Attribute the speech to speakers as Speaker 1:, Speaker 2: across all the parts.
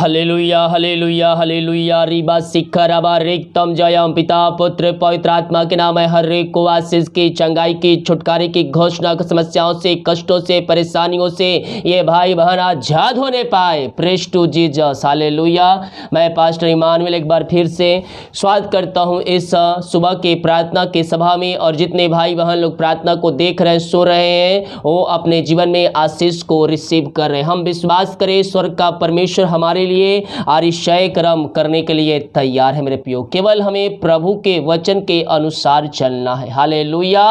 Speaker 1: Hallelujah hallelujah hallelujah. रिबा शिखर अबा रिक्तम जयम। पिता पुत्र पवित्र आत्मा के नाम है। हर एक को आशीष की, चंगाई की, छुटकारे की घोषणा, समस्याओं से, कष्टों से, परेशानियों से ये भाई बहन आजाद होने पाए। Praise to Jesus. हालेलुया। मैं पास्टर इमानुएल एक बार फिर से स्वागत करता हूँ इस सुबह के प्रार्थना के सभा में। और जितने भाई बहन लोग प्रार्थना को देख रहे हैं, सो रहे हैं, वो अपने जीवन में आशीष को रिसीव कर रहे हैं। हम विश्वास करें स्वर्ग का परमेश्वर हमारे लिए आरिशाय कर्म करने के लिए तैयार है। मेरे प्रियो, केवल हमें प्रभु के वचन के अनुसार चलना है। हालेलुया।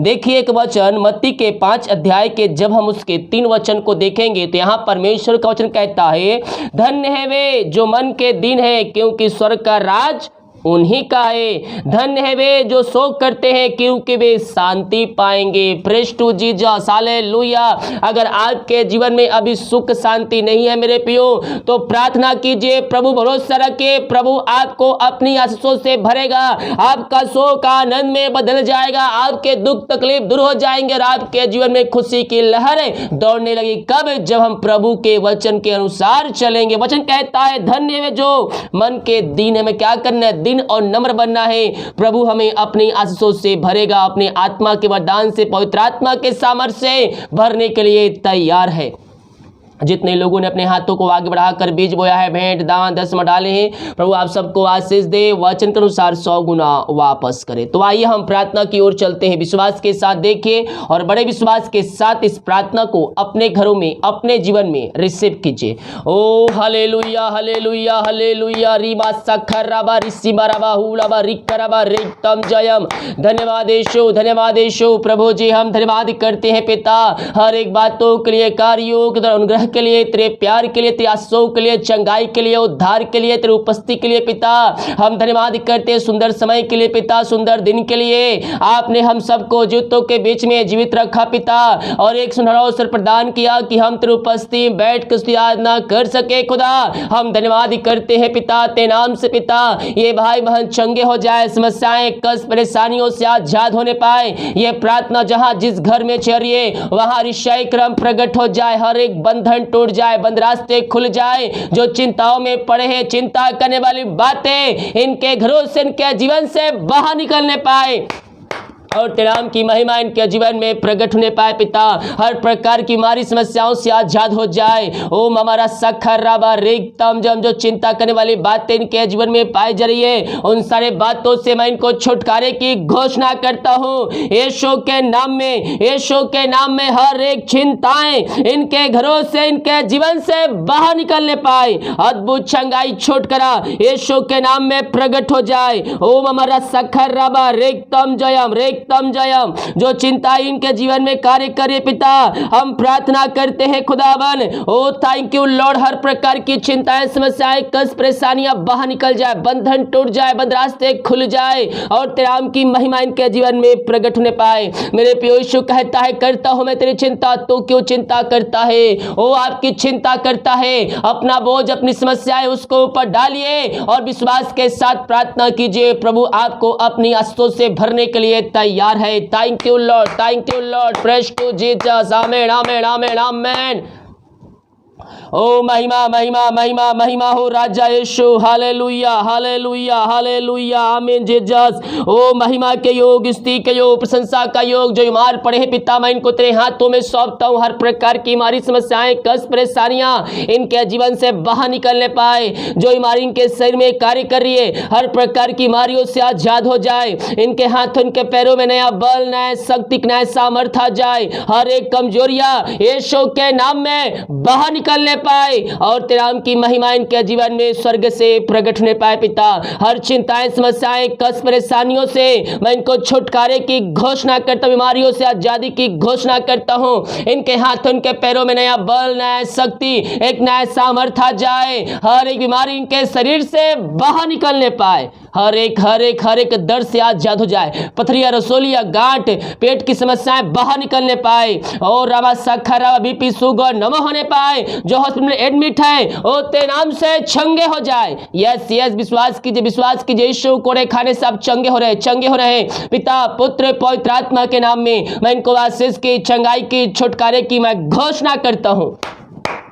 Speaker 1: देखिए एक वचन मत्ती के 5 अध्याय के जब हम उसके 3 वचन को देखेंगे तो यहाँ परमेश्वर का वचन कहता है, धन्य है वे जो मन के दीन है, क्योंकि स्वर्ग का राज उन्हीं का है। धन्य है वे जो शोक करते हैं, क्योंकि वे शांति पाएंगे। Praise to Jesus. हालेलुया। अगर आपके जीवन में अभी सुख शांति नहीं है मेरे प्रियो, तो प्रार्थना कीजिए, प्रभु भरोसा रखिए, प्रभु आपको अपनी आशीषों से भरेगा। आपका शोक आनंद में बदल जाएगा, आपके दुख तकलीफ दूर हो जाएंगे और आपके जीवन में खुशी की लहरें दौड़ने लगी। कब? जब हम प्रभु के वचन के अनुसार चलेंगे। वचन कहता है, धन्य है जो मन के दीन है। हमें क्या करना है? और नम्र बनना है। प्रभु हमें अपनी आशीषों से भरेगा, अपने आत्मा के वरदान से, पवित्र आत्मा के सामर्थ्य से भरने के लिए तैयार है। जितने लोगों ने अपने हाथों को आगे बढ़ाकर बीज बोया है, भेंट दान दसवां डाले हैं, प्रभु आप सबको आशीष दे, वचन के अनुसार 100 गुना वापस करे। तो आइए हम प्रार्थना की ओर चलते हैं। विश्वास के साथ देखिए और बड़े विश्वास के साथ इस प्रार्थना को अपने घरों में, अपने जीवन में रिसीव कीजिए। ओ hallelujah hallelujah hallelujah. Riba सखरबा रिसीबरबा हुलबा रिकरबा रिक्तम Jayam. धन्यवाद यीशु, धन्यवाद यीशु। प्रभु जी हम धन्यवाद करते हैं पिता, हर एक बातों के लिए, कार्यों के अनुग्रह के लिए, तेरे प्यार के लिए, तेरे आशीषों के लिए, चंगाई के लिए, उद्धार के लिए, तेरे उपस्थिति के लिए पिता हम धन्यवाद करते हैं। सुंदर समय के लिए पिता, सुंदर दिन के लिए आपने हम सबको जीवितों के बीच में जीवित रखा पिता, और एक सुनहरा अवसर प्रदान किया कि हम तेरे उपस्थिति में बैठ कर उसकी आराधना कर सके। खुदा हम धन्यवाद करते हैं पिता, तेरे नाम से पिता ये भाई बहन चंगे हो जाए, समस्याएं कष्ट परेशानियों से आजाद होने पाए। ये प्रार्थना जहां जिस घर में चलिए वहां आरिशाय कर्म प्रकट हो जाए, हर एक बंधन टूट जाए, बंद रास्ते खुल जाए। जो चिंताओं में पड़े हैं, चिंता करने वाली बातें इनके घरों से, इनके जीवन से बाहर निकलने पाए और तेरे नाम की महिमा इनके जीवन में प्रकट होने पाए पिता। हर प्रकार की मारी समस्याओं से आजाद हो जाए। ओम हमारा सखर रबा रिक्तम जम। जो चिंता करने वाली बातें इनके जीवन में पाई जा रही है, उन सारे बातों से मैं इनको छुटकारे की घोषणा करता हूँ यीशु के नाम में। यीशु के नाम में हर एक चिंताएं इनके घरों से, इनके जीवन से बाहर निकलने पाए। अद्भुत चंगाई छुटकारा यीशु के नाम में प्रकट हो जाए। ओम हमारा सखर रबा रिक्तम जयम तम जयम। जो चिंता इनके जीवन में कार्य करे पिता, हम प्रार्थना करते हैं खुदावन। ओ थैंक यू लॉर्ड, हर प्रकार की चिंताएं, समस्याएं, कष्ट परेशानियां बाहर निकल जाए, बंधन टूट जाए, बंद रास्ते खुल जाए और तेरे नाम की महिमा इनके जीवन में प्रकट होने पाए। मेरे प्रिय यीशु कहता है, करता हूं मैं तेरी चिंता, तो क्यों चिंता करता है? वो आपकी चिंता करता है। अपना बोझ, अपनी समस्याएं उसको ऊपर डालिए और विश्वास के साथ प्रार्थना कीजिए। प्रभु आपको अपनी आशीषों से भरने के लिए तैयार है। Thank you lord, thank you lord. Praise to Jesus. Amen amen amen amen. ओ महिमा महिमा महिमा महिमा हो राजा यीशु। हालेलुया हालेलुया हालेलुया आमीन जीसस। ओ महिमा के योग, स्तुति के योग, प्रशंसा का योग। जो बीमार पड़े हैं पिता, मैं इनको तेरे हाथों में सौंपता हूँ। हर प्रकार की बीमारी, समस्याएं, कष्ट परेशानियां इनके जीवन से बाहर निकलने पाए। जो बीमारी इनके शरीर में कार्य कर रही है, हर प्रकार की बीमारियों से आजाद हो जाए। इनके हाथों, इनके पैरों में नया बल, नया शक्ति, नया सामर्थ्य आ जाए। हर एक कमजोरियां यीशु के नाम में बाहर निकलने पाए और तेरे नाम की महिमा इनके जीवन में स्वर्ग से प्रकट होने पाए पिता। हर चिंताएं, समस्याएं, कष्ट परेशानियों से मैं इनको छुटकारे की घोषणा करता हूं, बीमारियों से आजादी की घोषणा करता हूं। इनके हाथों, इनके पैरों में नया बल, नया शक्ति, एक नया सामर्थ्य आ जाए। हर एक बीमारी इनके शरीर से बाहर निकलने पाए। हर एक दर्द से आजाद हो जाए। पथरिया, रसोलिया, गांठ, पेट की समस्याएं बाहर निकलने पाए और रवा सखरा, बीपी, शुगर नम होने पाए। जो हॉस्पिटल में एडमिट है ओ तेरे नाम से चंगे हो जाए। यस यस, विश्वास कीजिए यीशु कोड़े खाने से आप चंगे हो रहे पिता पुत्र पवित्र आत्मा के नाम में मैं इनको आशीष की, चंगाई की, छुटकारे की मैं घोषणा करता हूं।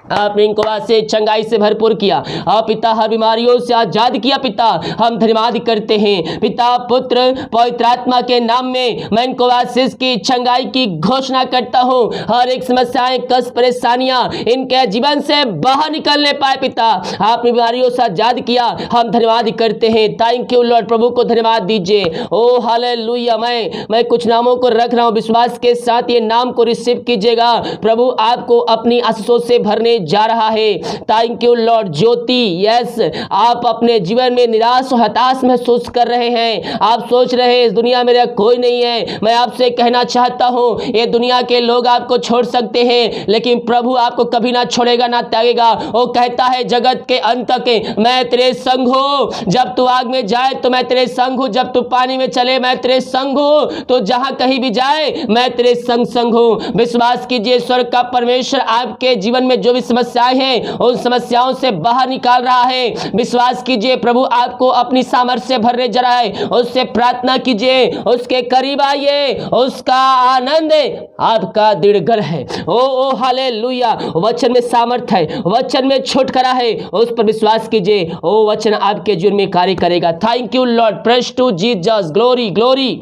Speaker 1: आपने इनको से चंगाई से भरपूर किया। आप पिता हर बीमारियों से आजाद किया। पिता हम धन्यवाद करते हैं। पिता पुत्र पवित्र आत्मा के नाम में मैं इनको आशीष की चंगाई की घोषणा करता हूँ। हर एक समस्याएं कष्ट परेशानियां इनके जीवन से बाहर निकलने पाए। पिता आपने बीमारियों से आजाद किया। हम धन्यवाद करते हैं। Thank you Lord. प्रभु को धन्यवाद दीजिए। ओ हालेलुया। मैं कुछ नामों को रख रहा हूँ, विश्वास के साथ ये नाम को रिसीव कीजिएगा। प्रभु आपको अपनी आशीषों से भरने जा रहा है। Thank you Lord. Jyoti, yes, आप अपने जीवन में निराश और हताश महसूस कर रहे हैं। आप सोच रहे हैं इस दुनिया में मेरा कोई नहीं है। मैं आपसे कहना चाहता हूं, ये दुनिया के लोग आपको छोड़ सकते हैं, लेकिन प्रभु आपको कभी ना छोड़ेगा ना त्यागेगा। वो कहता है जगत के अंत तक मैं तेरे संग हूं। जब तू आग में जाए तो मैं तेरे संग हूं, जब तू पानी में चले मैं तेरे संग हूं, तो जहां कहीं भी जाए मैं तेरे संग हूं। विश्वास कीजिए, स्वर्ग का परमेश्वर आपके जीवन में जो भी समस्याएं हैं उन समस्याओं से बाहर निकाल रहा है। विश्वास कीजिए, प्रभु आपको अपनी सामर्थ्य से भरने जा रहा है। उससे प्रार्थना कीजिए, उसके करीब आइए, उसका आनंद आपका दृढ़ है। ओ हालेलुया। वचन में सामर्थ्य है, वचन में छुटकारा है, उस पर विश्वास कीजिए। ओ वचन आपके जीवन में कार्य करेगा। Thank you lord. Praise to Jesus. Glory glory.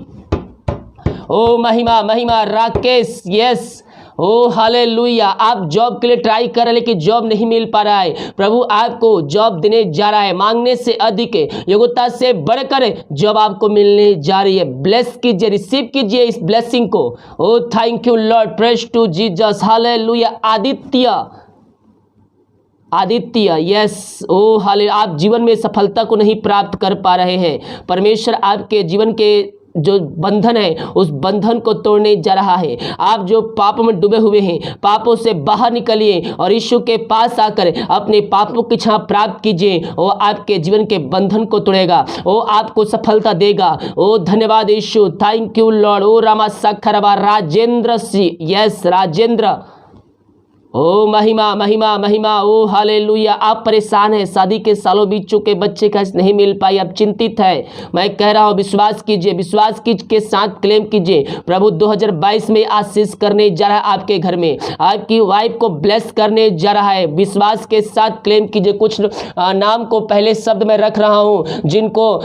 Speaker 1: ओ महिमा महिमा। राकेश, यस, ओ हालेलुया। आप जॉब के लिए ट्राई कर रहे हैं लेकिन जॉब नहीं मिल पा रहा है। प्रभु आपको जॉब देने जा रहा है। मांगने से अधिक, योग्यता से बढ़कर जॉब आपको मिलने जा रही है। ब्लेस कीजिए, रिसीव कीजिए इस ब्लेसिंग को। ओ thank you lord. Praise to Jesus. Hallelujah. Aditya, yes, ओ हाले, आप जीवन में सफलता को नहीं प्राप्त कर पा रहे हैं। परमेश्वर आपके जीवन के जो बंधन है उस बंधन को तोड़ने जा रहा है। आप जो पापों में डूबे हुए हैं, पापों से बाहर निकलिए और यीशु के पास आकर अपने पापों की क्षमा प्राप्त कीजिए। वो आपके जीवन के बंधन को तोड़ेगा, वो आपको सफलता देगा। ओ धन्यवाद यीशु। Thank you lord. ओ रामा सखरवा। Rajendra C, yes, Rajendra. ओ महिमा महिमा महिमा। ओ हालेलुया। आप परेशान हैं, शादी के सालों बीत चुके, बच्चे का नहीं मिल पाई, आप चिंतित है। मैं कह रहा हूं विश्वास कीजिए, विश्वास के साथ क्लेम कीजिए। प्रभु 2022 में आशीष करने जा रहा है आपके घर में, आपकी वाइफ को ब्लेस करने जा रहा है। विश्वास के साथ क्लेम कीजिए। कुछ नाम को पहले शब्द में रख रहा हूं, जिनको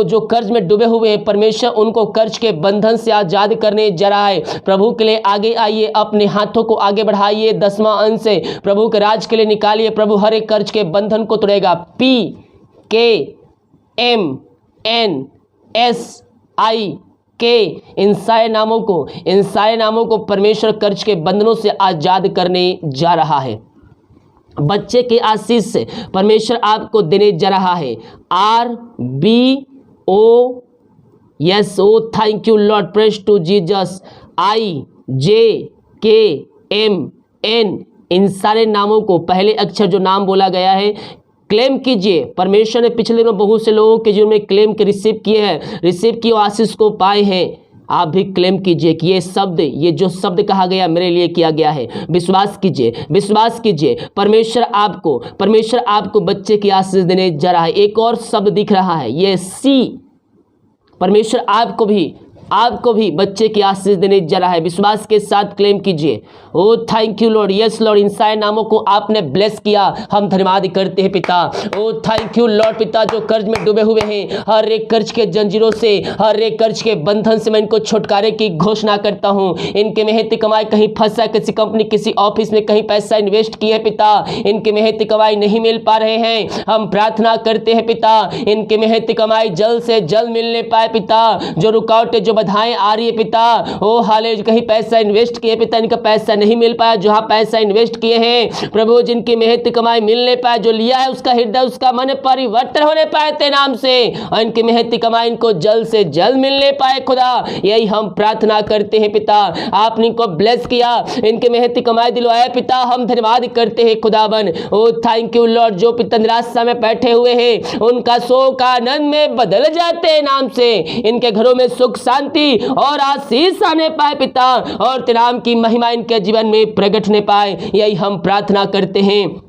Speaker 1: जो कर्ज में डूबे हुए हैं, परमेश्वर उनको कर्ज के बंधन से आजाद करने जा रहा है। प्रभु के लिए आगे आइए, अपने हाथों को आगे बढ़ाइए, 10वां अंश से प्रभु के राज के लिए निकालिए। प्रभु हर एक कर्ज के बंधन को तोड़ेगा। PKMNSIK, इन सारे नामों को परमेश्वर कर्ज के बंधनों से आजाद करने जा रहा है। बच्चे के आशीष से परमेश्वर आपको देने जा रहा है। RBO, yes, oh thank you lord. Praise to Jesus. IJKMN, इन सारे नामों को पहले अक्षर जो नाम बोला गया है क्लेम कीजिए। परमेश्वर ने पिछले दिनों बहुत से लोगों के जीवन में क्लेम के रिसीव किए, आशीष को पाए हैं। आप भी क्लेम कीजिए कि ये जो शब्द कहा गया मेरे लिए किया गया है। विश्वास कीजिए। परमेश्वर आपको बच्चे की आशीष देने जा रहा है। एक और शब्द दिख रहा है, ये C। परमेश्वर आपको भी बच्चे की आशीष देने जा रहा है। विश्वास के साथ क्लेम कीजिए। ओ thank you lord. Yes lord. इन सारे नामों को आपने ब्लेस किया, हम धन्यवाद करते हैं पिता। ओ थैंक यू लॉर्ड। पिता जो कर्ज में डूबे हुए हैं, हर एक कर्ज के जंजीरों से, हर एक कर्ज के बंधन से मैं इनको छुटकारे की घोषणा करता हूँ। इनके मेहनती कमाई कहीं फंसा, किसी कंपनी किसी ऑफिस में कहीं पैसा इन्वेस्ट किए पिता, इनके मेहनती कमाई नहीं मिल पा रहे हैं। हम प्रार्थना करते हैं पिता, इनके मेहनती कमाई जल्द से जल्द मिलने पाए पिता। जो रुकावटें जो बाधाएं आ रही है पिता, ओ हाले कहीं पैसा इन्वेस्ट किए पिता, इनका पैसा नहीं मिल पाया, जहां पैसा इन्वेस्ट किए हैं प्रभु, जिनकी मेहनत कमाई मिलने पाए, जो लिया है उसका हृदय उसका मन परिवर्तन होने पाए तेरे नाम से, और इनकी मेहनत कमाई इनको जल्द से जल्द मिलने पाए खुदा। यही हम प्रार्थना करते हैं पिता। आपने इनको ब्लेस किया, इनके मेहनत कमाई दिलवाया पिता, हम धन्यवाद करते हैं खुदावन। ओ थैंक यू लॉर्ड। जो पिता निराशा में बैठे हुए हैं उनका शोक आनंद में बदल जाते हैं नाम से, इनके घरों में सुख शांति और आशीष आने पाए पिता, और तेरे नाम की महिमा इनके जीवन में प्रकट होने पाए। यही हम प्रार्थना करते हैं।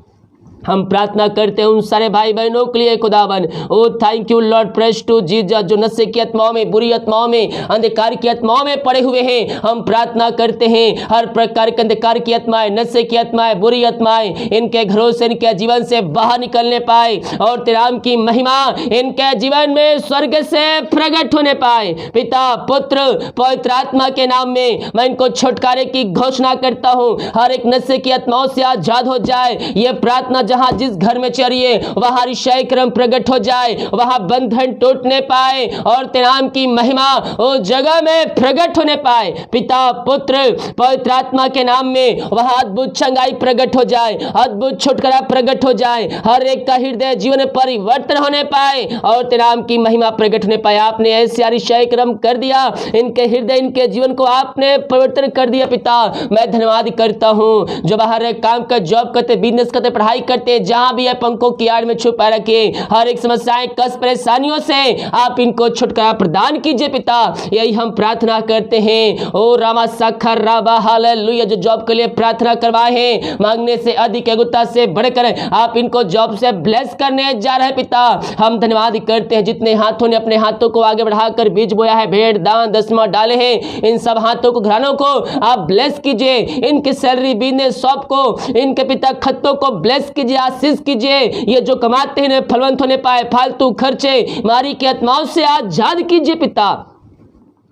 Speaker 1: हम प्रार्थना करते हैं उन सारे भाई बहनों के लिए खुदावन। ओ thank you lord, praise to Jesus, जो नशे की आत्माओं में, बुरी आत्माओं में, अंधकार की आत्माओं में पड़े हुए हैं। हम प्रार्थना करते हैं हर प्रकार के अंधकार की आत्माएं, नशे की आत्माएं, बुरी आत्माएं इनके घरों से, इनके जीवन से बाहर निकलने पाए और तेरे नाम की महिमा इनके जीवन में स्वर्ग से प्रकट होने पाए। पिता, पुत्र, पवित्र आत्मा के नाम में मैं इनको छुटकारे की घोषणा करता हूँ। हर एक नशे की आत्माओं से आजाद हो जाए। ये प्रार्थना जहां जिस घर में चलिए वहां ऋषय क्रम प्रकट हो जाए, वहां बंधन टूटने पाए और तेरे नाम की महिमा उस जगह में प्रकट होने पाए। पिता, पुत्र, पवित्र आत्मा के नाम में वहां अद्भुत चंगाई प्रकट हो जाए, अद्भुत छुटकारा प्रकट हो जाए, हर एक का हृदय जीवन में परिवर्तन होने पाए और तेरे नाम की महिमा प्रकट होने पाए। आपने ऐसे ऋषय क्रम कर दिया, इनके हृदय, इनके जीवन को आपने परिवर्तन कर दिया। पिता, मैं धन्यवाद करता हूँ जो बाहर काम कर, जॉब करते, बिजनेस करते, पढ़ाई करते, जहां भी है पंखों की आड़ में छुपा रखे, हर एक समस्याएं, कष्ट, परेशानियों से आप इनको छुटकारा प्रदान कीजिए। पिता, यही हम प्रार्थना करते हैं। ओ रामा साखर राबा हालेलुया, जो जॉब के लिए प्रार्थना करवाए हैं, मांगने से अधिक, योग्यता से बढ़कर आप इनको जॉब से ब्लेस करने जा रहे हैं। पिता, हम धन्यवाद करते हैं जितने हाथों ने अपने हाथों को आगे बढ़ाकर बीज बोया है, भेंट, दान, दसवां डाले हैं, इन सब हाथों को, घरानों को आप ब्लेस कीजिए। इनके सैलरी, बिजनेस, शॉप को, इनके पिता खत्तों को ब्लेस कीजिए, आशीष कीजिए। ये जो कमाते हैं फलवंत होने पाए, फालतू खर्चे, मारी की आत्माओं से आजाद कीजिए। पिता,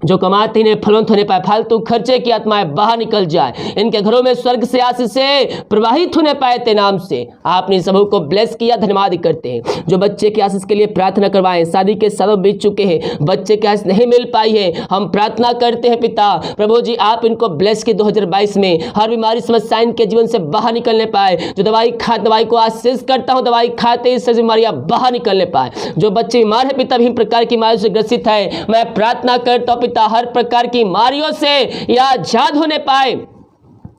Speaker 1: जो कमाते हैं फलवंत होने पाए, फालतू खर्चे की आत्माएं बाहर निकल जाए, इनके घरों में स्वर्ग से आशीष से प्रवाहित होने पाए। तेरे नाम से आपने सबों को ब्लेस किया, धन्यवाद करते हैं। जो बच्चे की आशीष के लिए प्रार्थना करवाएं, शादी के सालों बीत चुके हैं, बच्चे की आशीष नहीं मिल पाई है, हम प्रार्थना करते हैं पिता प्रभु जी आप इनको ब्लेस के 2022 में हर बीमारी, समस्या इनके जीवन से बाहर निकलने पाए। जो दवाई को आशीष करता हूँ, दवाई खाते इससे बीमारियां बाहर निकलने पाए। जो बच्चे बीमार है पिता, विभिन्न प्रकार की बीमारियों से ग्रसित है, मैं प्रार्थना करता हूँ हर प्रकार की बीमारियों से या आजाद होने पाए।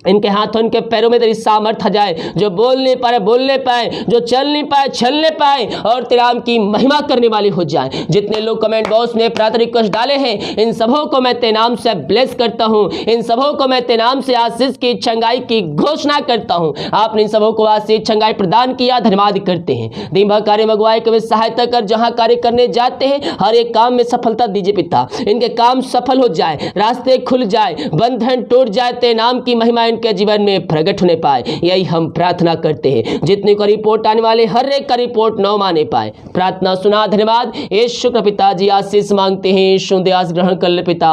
Speaker 1: इनके हाथों, इनके पैरों में तेरी सामर्थ आ जाए। जो बोल नहीं पाए बोलने पाए, जो चल नहीं पाए चलने पाए और तेरे नाम की महिमा करने वाले हो जाए। जितने लोग कमेंट बॉक्स में प्रार्थना रिक्वेस्ट डाले हैं, इन सबों को मैं तेरे नाम से ब्लेस करता हूँ। इन सबों को मैं तेरे नाम से आशीष की, चंगाई की घोषणा करता हूँ। आपने इन सबों को आशीष, चंगाई प्रदान किया, धन्यवाद करते हैं। दिन भर कार्य में अगुवाई के सहायता कर, जहाँ कार्य करने जाते हैं हर एक काम में सफलता दीजिए पिता। इनके काम सफल हो जाए, रास्ते खुल जाए, बंधन टूट जाए, तेरे नाम की महिमा इनके जीवन में प्रकट होने पाए। यही हम प्रार्थना करते हैं। जितने को रिपोर्ट आने वाले हर एक का रिपोर्ट न माने पाए। प्रार्थना सुना, धन्यवाद। ये शुक्र पिताजी आशीष मांगते हैं, शुद्ध ग्रहण कर ले पिता,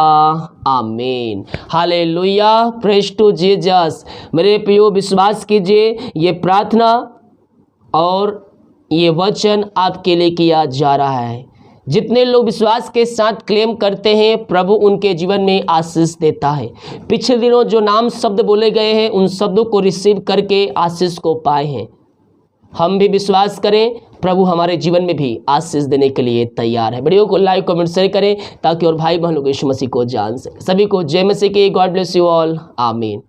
Speaker 1: आमीन। Hallelujah, praise to Jesus. मेरे प्रियो, विश्वास कीजिए ये प्रार्थना और ये वचन आपके लिए किया जा रहा है। जितने लोग विश्वास के साथ क्लेम करते हैं, प्रभु उनके जीवन में आशीष देता है। पिछले दिनों जो नाम शब्द बोले गए हैं, उन शब्दों को रिसीव करके आशीष को पाए हैं। हम भी विश्वास करें, प्रभु हमारे जीवन में भी आशीष देने के लिए तैयार है। वीडियो को लाइक, कमेंट, शेयर करें ताकि और भाई बहन लोग यीशु मसीह को जान सके। सभी को जय मसीह की। गॉड ब्लेस यू ऑल, आमीन।